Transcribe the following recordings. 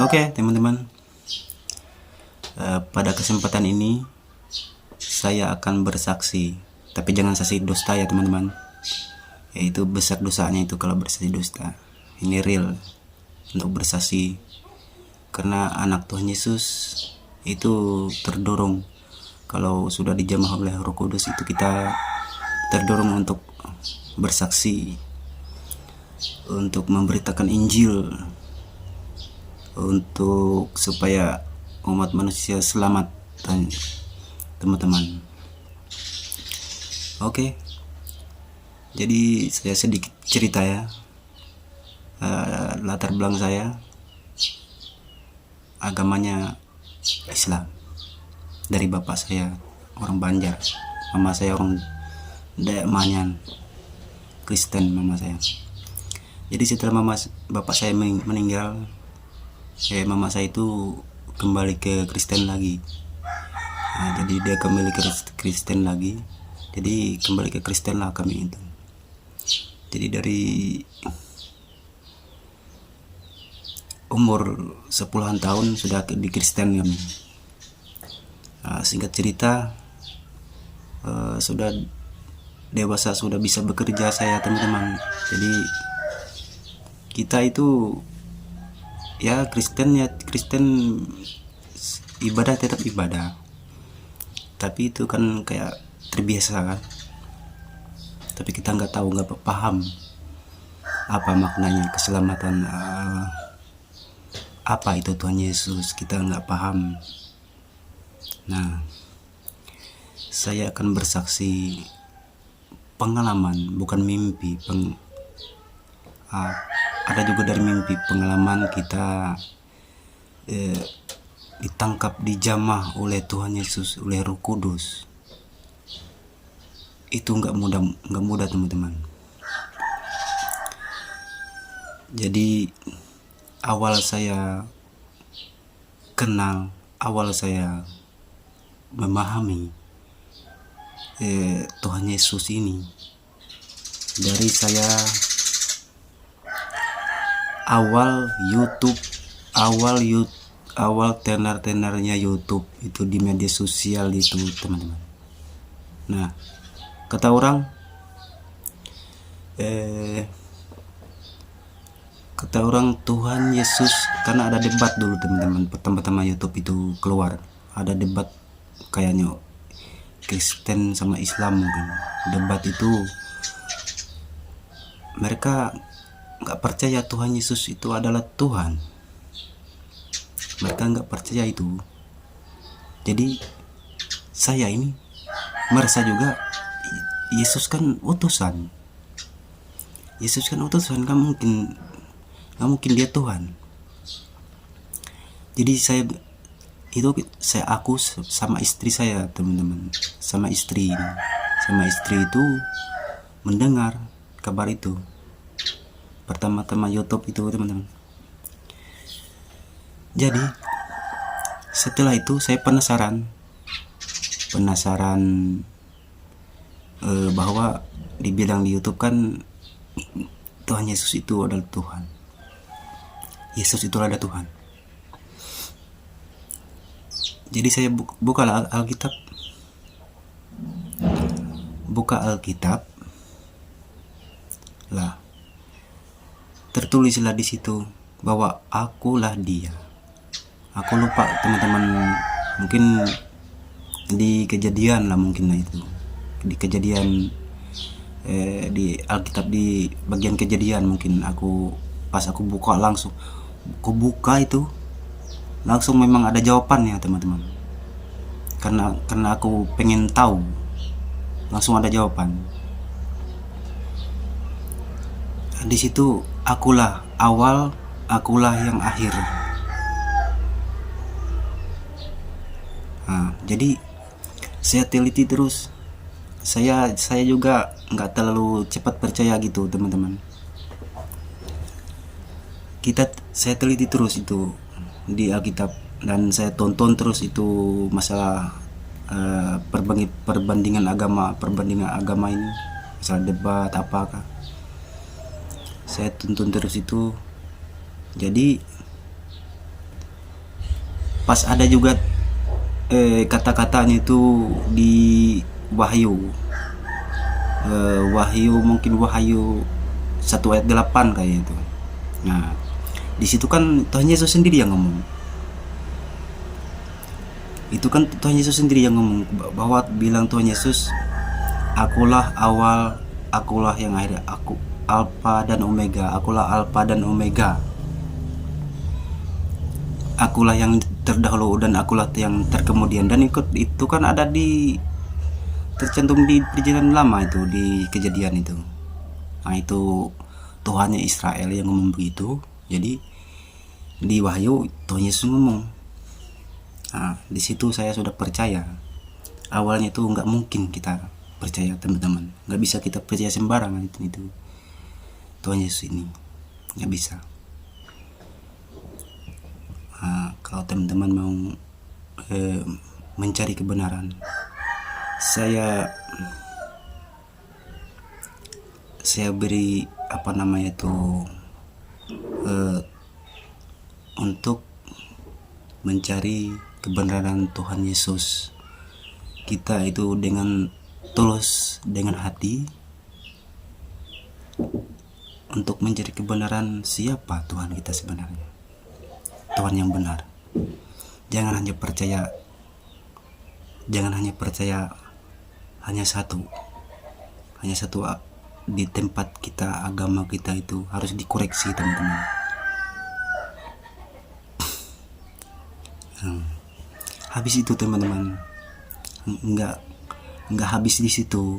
Oke, teman-teman, pada kesempatan ini saya akan bersaksi, tapi jangan saksi dusta ya teman-teman. Yaitu besar dosanya itu kalau bersaksi dusta. Ini real untuk bersaksi, karena anak Tuhan Yesus itu terdorong, kalau sudah dijamah oleh Roh Kudus itu kita terdorong untuk bersaksi, untuk memberitakan Injil, untuk supaya umat manusia selamat, teman-teman. Oke, jadi saya sedikit cerita ya. Latar belakang saya, agamanya Islam. Dari bapak saya orang Banjar, mama saya orang Dayak Manyan, Kristen mama saya. Jadi setelah bapak saya meninggal, mama saya itu kembali ke Kristen lagi. Jadi dia kembali ke Kristen lagi. Jadi kembali ke Kristen lah kami itu. Jadi dari umur 10-an tahun sudah di Kristen kami. Singkat cerita, sudah dewasa, sudah bisa bekerja saya, teman-teman. Jadi kita itu ya Kristen, ibadah tetap ibadah, tapi itu kan kayak terbiasa kan, tapi kita nggak tahu, nggak paham apa maknanya keselamatan, apa itu Tuhan Yesus, kita nggak paham. Nah, saya akan bersaksi pengalaman, bukan mimpi. Ada juga dari mimpi, pengalaman kita ditangkap, dijamah oleh Tuhan Yesus, oleh Roh Kudus. Itu nggak mudah teman-teman. Jadi awal saya kenal, awal saya memahami Tuhan Yesus ini dari saya awal tenar-tenarnya YouTube itu, di media sosial itu, teman-teman. Nah, kata orang Tuhan Yesus, karena ada debat dulu teman-teman, pertama-tama YouTube itu keluar, ada debat kayaknya Kristen sama Islam mungkin. Debat itu mereka nggak percaya Tuhan Yesus itu adalah Tuhan. Mereka nggak percaya itu. Jadi saya ini merasa juga Yesus kan utusan. Yesus kan utusan, nggak mungkin dia Tuhan. Jadi aku sama istri saya, teman-teman, sama istri itu mendengar kabar itu pertama-tama YouTube itu, teman-teman. Jadi setelah itu saya penasaran bahwa dibilang di YouTube kan Tuhan Yesus itu adalah Tuhan. Yesus itu adalah Tuhan. Jadi saya buka Alkitab lah, tertulislah di situ bahwa akulah dia. Aku lupa, teman-teman, mungkin di Kejadian lah, mungkin lah itu di Kejadian, di Alkitab di bagian Kejadian, mungkin pas aku buka itu langsung memang ada jawabannya, teman-teman. Karena aku pengen tahu, langsung ada jawaban. Di situ akulah awal, akulah yang akhir. Jadi saya teliti terus. Saya juga nggak terlalu cepat percaya gitu, teman-teman. Saya teliti terus itu di Alkitab, dan saya tonton terus itu masalah perbandingan agama ini, masalah debat apakah. Saya tonton terus itu. Jadi pas ada juga kata-katanya itu di Wahyu, mungkin Wahyu 1 ayat 8 kayak itu. Nah, di situ kan Tuhan Yesus sendiri yang ngomong. Itu kan Tuhan Yesus sendiri yang ngomong, bahwa bilang Tuhan Yesus, akulah awal, akulah yang akhir, aku Alfa dan Omega, akulah Alfa dan Omega. Akulah yang terdahulu dan akulah yang terkemudian. Dan itu kan ada di tercantum di perjanjian lama itu, di Kejadian itu. Nah, itu Tuhannya Israel yang ngomong begitu. Jadi di Wahyu Tuhan Yesus ngomong. Nah, di situ saya sudah percaya. Awalnya itu nggak mungkin kita percaya, teman-teman. Nggak bisa kita percaya sembarangan itu. Tuhan Yesus ini nggak bisa. Nah, kalau teman-teman mau mencari kebenaran, saya beri untuk mencari kebenaran Tuhan Yesus kita itu dengan tulus, dengan hati, untuk mencari kebenaran siapa Tuhan kita sebenarnya, Tuhan yang benar. Jangan hanya percaya hanya satu di tempat kita, agama kita itu harus dikoreksi, teman-teman. Habis itu, teman-teman, nggak habis di situ.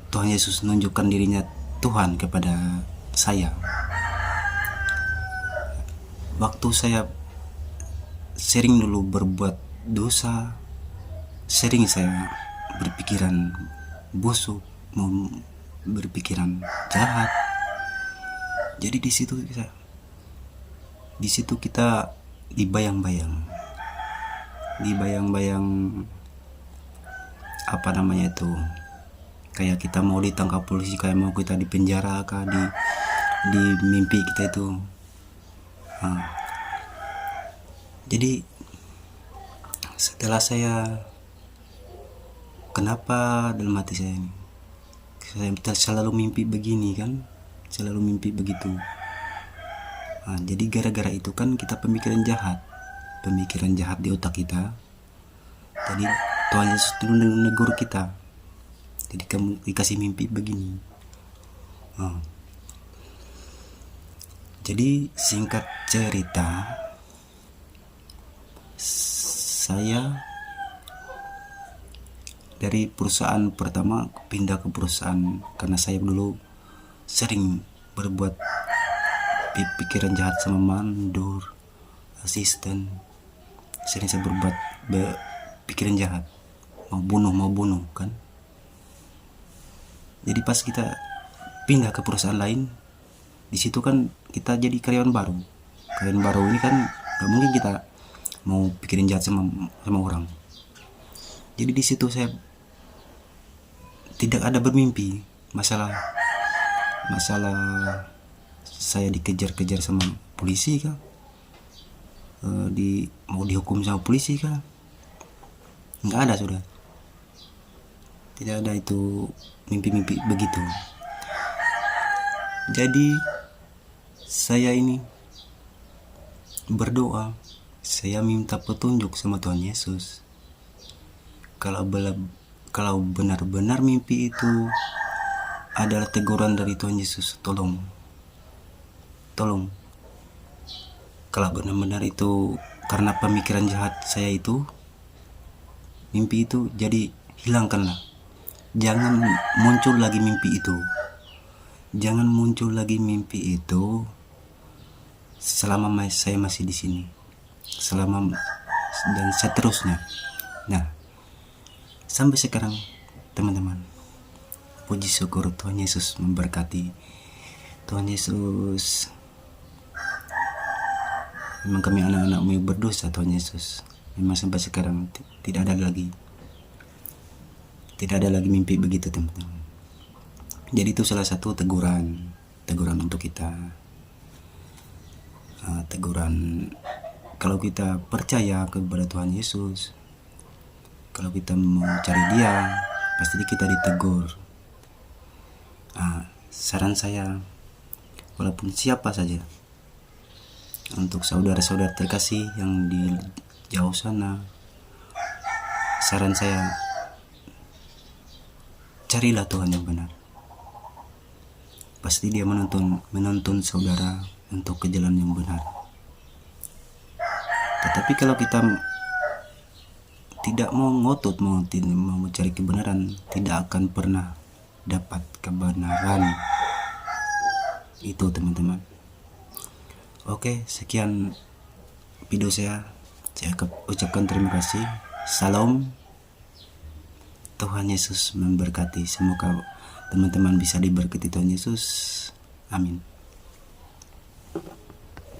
Tuhan Yesus menunjukkan dirinya Tuhan kepada saya. Waktu saya sering dulu berbuat dosa, sering saya berpikiran busuk, berpikiran jahat. Jadi di situ kita dibayang-bayang kayak kita mau ditangkap polisi, kayak mau kita dipenjara, di mimpi kita itu. Jadi setelah saya, kenapa dalam hati saya ini, saya selalu mimpi begini kan, selalu mimpi begitu. Jadi gara-gara itu kan kita pemikiran jahat di otak kita. Jadi Tuhan Yesus itu menegur kita, jadi kamu dikasih mimpi begini. Jadi singkat cerita, saya dari perusahaan pertama pindah ke perusahaan karena saya dulu sering berbuat pikiran jahat sama mandor, asisten. Sering saya berbuat pikiran jahat, mau bunuh kan. Jadi pas kita pindah ke perusahaan lain, di situ kan kita jadi karyawan baru ini kan gak mungkin kita mau pikirin jahat sama orang. Jadi di situ saya tidak ada bermimpi masalah saya dikejar-kejar sama polisi kah, mau dihukum sama polisi kah, nggak ada, sudah tidak ada itu mimpi-mimpi begitu. Jadi saya ini berdoa, saya minta petunjuk sama Tuhan Yesus. Kalau benar-benar mimpi itu adalah teguran dari Tuhan Yesus, tolong. Kalau benar-benar itu karena pemikiran jahat saya itu, mimpi itu, jadi hilangkanlah. Jangan muncul lagi mimpi itu selama saya masih di sini, dan seterusnya. Nah, sampai sekarang, teman-teman, puji syukur Tuhan Yesus memberkati. Tuhan Yesus, memang kami anak-anakmu yang berdosa, Tuhan Yesus. Memang sampai sekarang tidak ada lagi mimpi begitu, teman-teman. Jadi itu salah satu teguran untuk kita, teguran kalau kita percaya kepada Tuhan Yesus, kalau kita mau cari Dia, pasti kita ditegur. Saran saya, walaupun siapa saja, untuk saudara-saudara terkasih yang di jauh sana, saran saya, carilah Tuhan yang benar. Pasti Dia menuntun saudara untuk ke jalan yang benar. Tetapi kalau kita tidak mau ngotot, mau mencari kebenaran, tidak akan pernah dapat kebenaran itu, teman-teman. Oke, sekian video saya ucapkan terima kasih. Salam, Tuhan Yesus memberkati. Semoga teman-teman bisa diberkati Tuhan Yesus. Amin.